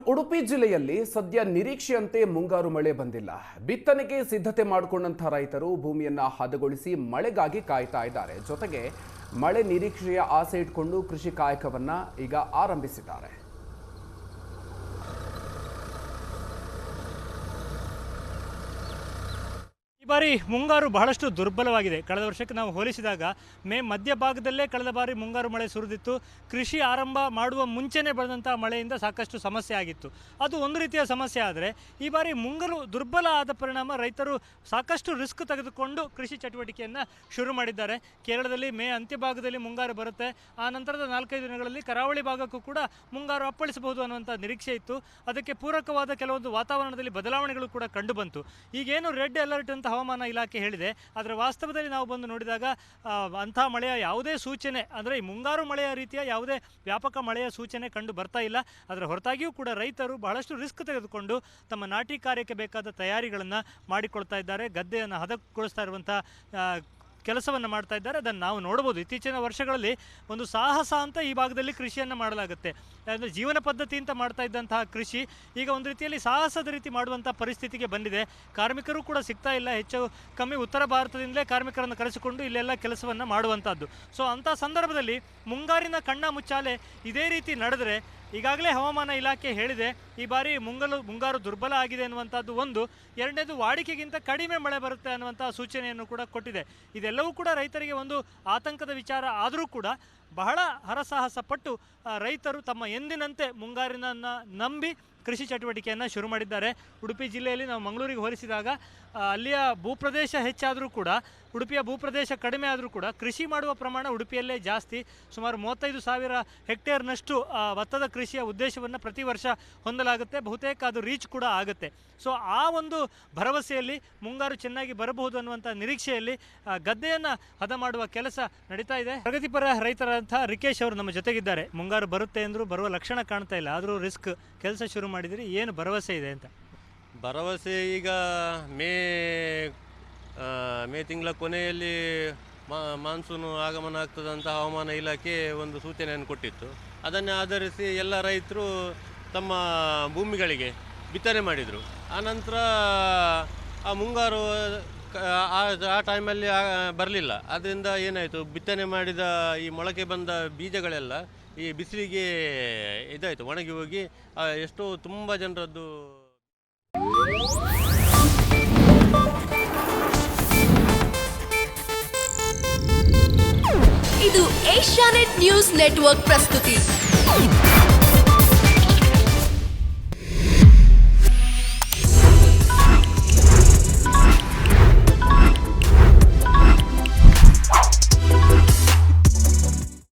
ಉಡುಪಿ ಜಿಲ್ಲೆಯಲ್ಲಿ ಸದ್ಯ ನಿರೀಕ್ಷೆಯಂತೆ ಮುಂಗಾರು ಮಳೆ ಬಂದಿಲ್ಲ. ಬಿತ್ತನೆಗೆ ಸಿದ್ಧತೆ ಮಾಡಿಕೊಂಡಂತ ರೈತರು ಭೂಮಿಯನ್ನ ಹದಗೊಳಿಸಿ ಮಳೆಗಾಗಿ ಕಾಯ್ತಾ ಇದ್ದಾರೆ. ಜೊತೆಗೆ ಮಳೆ ನಿರೀಕ್ಷೆಯ ಆಸೆ ಇಟ್ಕೊಂಡು ಕೃಷಿ ಕಾಯಕವನ್ನ ಈಗ ಆರಂಭಿಸಿದ್ದಾರೆ. ಈ ಬಾರಿ ಮುಂಗಾರು ಬಹಳಷ್ಟು ದುರ್ಬಲವಾಗಿದೆ. ಕಳೆದ ವರ್ಷಕ್ಕೆ ನಾವು ಹೋಲಿಸಿದಾಗ ಮೇ ಮಧ್ಯಭಾಗದಲ್ಲೇ ಕಳೆದ ಬಾರಿ ಮುಂಗಾರು ಮಳೆ ಸುರಿದಿತ್ತು. ಕೃಷಿ ಆರಂಭ ಮಾಡುವ ಮುಂಚೆನೇ ಬೆಳೆದಂಥ ಮಳೆಯಿಂದ ಸಾಕಷ್ಟು ಸಮಸ್ಯೆ ಆಗಿತ್ತು. ಅದು ಒಂದು ರೀತಿಯ ಸಮಸ್ಯೆ. ಆದರೆ ಈ ಬಾರಿ ಮುಂಗಾರು ದುರ್ಬಲ ಆದ ಪರಿಣಾಮ ರೈತರು ಸಾಕಷ್ಟು ರಿಸ್ಕ್ ತೆಗೆದುಕೊಂಡು ಕೃಷಿ ಚಟುವಟಿಕೆಯನ್ನು ಶುರು ಮಾಡಿದ್ದಾರೆ. ಕೇರಳದಲ್ಲಿ ಮೇ ಅಂತ್ಯಭಾಗದಲ್ಲಿ ಮುಂಗಾರು ಬರುತ್ತೆ. ಆ ನಂತರದ 4-5 ದಿನಗಳಲ್ಲಿ ಕರಾವಳಿ ಭಾಗಕ್ಕೂ ಕೂಡ ಮುಂಗಾರು ಅಪ್ಪಳಿಸಬಹುದು ಅನ್ನುವಂಥ ನಿರೀಕ್ಷೆ ಇತ್ತು. ಅದಕ್ಕೆ ಪೂರಕವಾದ ಕೆಲವೊಂದು ವಾತಾವರಣದಲ್ಲಿ ಬದಲಾವಣೆಗಳು ಕೂಡ ಕಂಡುಬಂತು. ಈಗೇನು ರೆಡ್ ಅಲರ್ಟ್ ಅಂತ ಹವಾಮಾನ ಇಲಾಖೆ ಹೇಳಿದೆ, ಆದರೆ ವಾಸ್ತವದಲ್ಲಿ ನಾವು ಬಂದು ನೋಡಿದಾಗ ಅಂಥ ಮಳೆಯ ಯಾವುದೇ ಸೂಚನೆ, ಅಂದರೆ ಈ ಮುಂಗಾರು ಮಳೆಯ ರೀತಿಯ ಯಾವುದೇ ವ್ಯಾಪಕ ಮಳೆಯ ಸೂಚನೆ ಕಂಡು ಬರ್ತಾ ಇಲ್ಲ. ಅದರ ಹೊರತಾಗಿಯೂ ಕೂಡ ರೈತರು ಬಹಳಷ್ಟು ರಿಸ್ಕ್ ತೆಗೆದುಕೊಂಡು ತಮ್ಮ ನಾಟಿ ಕಾರ್ಯಕ್ಕೆ ಬೇಕಾದ ತಯಾರಿಗಳನ್ನು ಮಾಡಿಕೊಳ್ತಾ ಇದ್ದಾರೆ. ಗದ್ದೆಯನ್ನು ಹದಗೊಳಿಸ್ತಾ ಇರುವಂಥ ಕೆಲಸವನ್ನು ಮಾಡ್ತಾ ಇದ್ದಾರೆ. ಅದನ್ನು ನಾವು ನೋಡ್ಬೋದು. ಇತ್ತೀಚಿನ ವರ್ಷಗಳಲ್ಲಿ ಒಂದು ಸಾಹಸ ಅಂತ ಈ ಭಾಗದಲ್ಲಿ ಕೃಷಿಯನ್ನು ಮಾಡಲಾಗುತ್ತೆ. ಅಂದರೆ ಜೀವನ ಪದ್ಧತಿ ಅಂತ ಮಾಡ್ತಾ ಇದ್ದಂತಹ ಕೃಷಿ ಈಗ ಒಂದು ರೀತಿಯಲ್ಲಿ ಸಾಹಸದ ರೀತಿ ಮಾಡುವಂಥ ಪರಿಸ್ಥಿತಿಗೆ ಬಂದಿದೆ. ಕಾರ್ಮಿಕರು ಕೂಡ ಸಿಗ್ತಾ ಇಲ್ಲ. ಹೆಚ್ಚು ಕಮ್ಮಿ ಉತ್ತರ ಭಾರತದಿಂದಲೇ ಕಾರ್ಮಿಕರನ್ನು ಕರೆಸಿಕೊಂಡು ಇಲ್ಲೆಲ್ಲ ಕೆಲಸವನ್ನು ಮಾಡುವಂಥದ್ದು. ಸೊ ಅಂಥ ಸಂದರ್ಭದಲ್ಲಿ ಮುಂಗಾರಿನ ಕಣ್ಣ ಮುಚ್ಚಾಲೆ ಇದೇ ರೀತಿ ನಡೆದರೆ, ಈಗಾಗಲೇ ಹವಾಮಾನ ಇಲಾಖೆ ಹೇಳಿದೆ ಈ ಬಾರಿ ಮುಂಗಾರು ದುರ್ಬಲ ಆಗಿದೆ ಅನ್ನುವಂಥದ್ದು ಒಂದು. ಎರಡನೇದು, ವಾಡಿಕೆಗಿಂತ ಕಡಿಮೆ ಮಳೆ ಬರುತ್ತೆ ಅನ್ನುವಂಥ ಸೂಚನೆಯನ್ನು ಕೂಡ ಕೊಟ್ಟಿದೆ. ಇದೆಲ್ಲವೂ ಕೂಡ ರೈತರಿಗೆ ಒಂದು ಆತಂಕದ ವಿಚಾರ. ಆದರೂ ಕೂಡ ಬಹಳ ಹರಸಾಹಸ ಪಟ್ಟು ರೈತರು ತಮ್ಮ ಎಂದಿನಂತೆ ಮುಂಗಾರಿನನ್ನು ನಂಬಿ ಕೃಷಿ ಚಟುವಟಿಕೆಯನ್ನು ಶುರು ಮಾಡಿದ್ದಾರೆ. ಉಡುಪಿ ಜಿಲ್ಲೆಯಲ್ಲಿ ನಾವು ಮಂಗಳೂರಿಗೆ ಹೋಲಿಸಿದಾಗ ಅಲ್ಲಿಯ ಭೂಪ್ರದೇಶ ಹೆಚ್ಚಾದರೂ ಕೂಡ ಉಡುಪಿಯ ಭೂಪ್ರದೇಶ ಕಡಿಮೆ ಆದರೂ ಕೂಡ ಕೃಷಿ ಮಾಡುವ ಪ್ರಮಾಣ ಉಡುಪಿಯಲ್ಲೇ ಜಾಸ್ತಿ. ಸುಮಾರು 35,000 ಹೆಕ್ಟೇರ್ನಷ್ಟು ಭತ್ತದ ಕೃಷಿಯ ಉದ್ದೇಶವನ್ನು ಪ್ರತಿ ವರ್ಷ ಹೊಂದಲಾಗುತ್ತೆ. ಬಹುತೇಕ ಅದು ರೀಚ್ ಕೂಡ ಆಗುತ್ತೆ. ಸೊ ಆ ಒಂದು ಭರವಸೆಯಲ್ಲಿ ಮುಂಗಾರು ಚೆನ್ನಾಗಿ ಬರಬಹುದು ಅನ್ನುವಂಥ ನಿರೀಕ್ಷೆಯಲ್ಲಿ ಗದ್ದೆಯನ್ನು ಹದ ಮಾಡುವ ಕೆಲಸ ನಡೀತಾ ಇದೆ. ಪ್ರಗತಿಪರ ರೈತರಂಥ ರಿಕೇಶ್ ಅವರು ನಮ್ಮ ಜೊತೆಗಿದ್ದಾರೆ. ಮುಂಗಾರು ಬರುತ್ತೆ ಅಂದರೂ ಬರುವ ಲಕ್ಷಣ ಕಾಣ್ತಾ ಇಲ್ಲ, ಆದರೂ ರಿಸ್ಕ್ ಕೆಲಸ ಶುರು ಮಾಡಿದಿರಿ. ಏನು ಭರವಸೆ ಇದೆ ಅಂತ? ಭರವಸೆ ಈಗ ಮೇ ತಿಂಗಳ ಕೊನೆಯಲ್ಲಿ ಮಾನ್ಸೂನು ಆಗಮನ ಆಗ್ತದಂತ ಹವಾಮಾನ ಇಲಾಖೆ ಒಂದು ಸೂಚನೆಯನ್ನು ಕೊಟ್ಟಿತ್ತು. ಅದನ್ನೇ ಆಧರಿಸಿ ಎಲ್ಲ ರೈತರು ತಮ್ಮ ಭೂಮಿಗಳಿಗೆ ಬಿತ್ತನೆ ಮಾಡಿದರು. ಆನಂತರ ಆ ಮುಂಗಾರು ಆ ಟೈಮಲ್ಲಿ ಬರಲಿಲ್ಲ. ಅದರಿಂದ ಏನಾಯಿತು, ಬಿತ್ತನೆ ಮಾಡಿದ ಈ ಮೊಳಕೆ ಬಂದ ಬೀಜಗಳೆಲ್ಲ ಈ ಬಿಸಿಲಿಗೆ ಇದಾಯಿತು, ಒಣಗಿ ಹೋಗಿ ಎಷ್ಟೋ ತುಂಬ ಜನರದ್ದು. ಇದು ಏಷ್ಯಾನೆಟ್ ನ್ಯೂಸ್ ನೆಟ್ವರ್ಕ್ ಪ್ರಸ್ತುತಿ.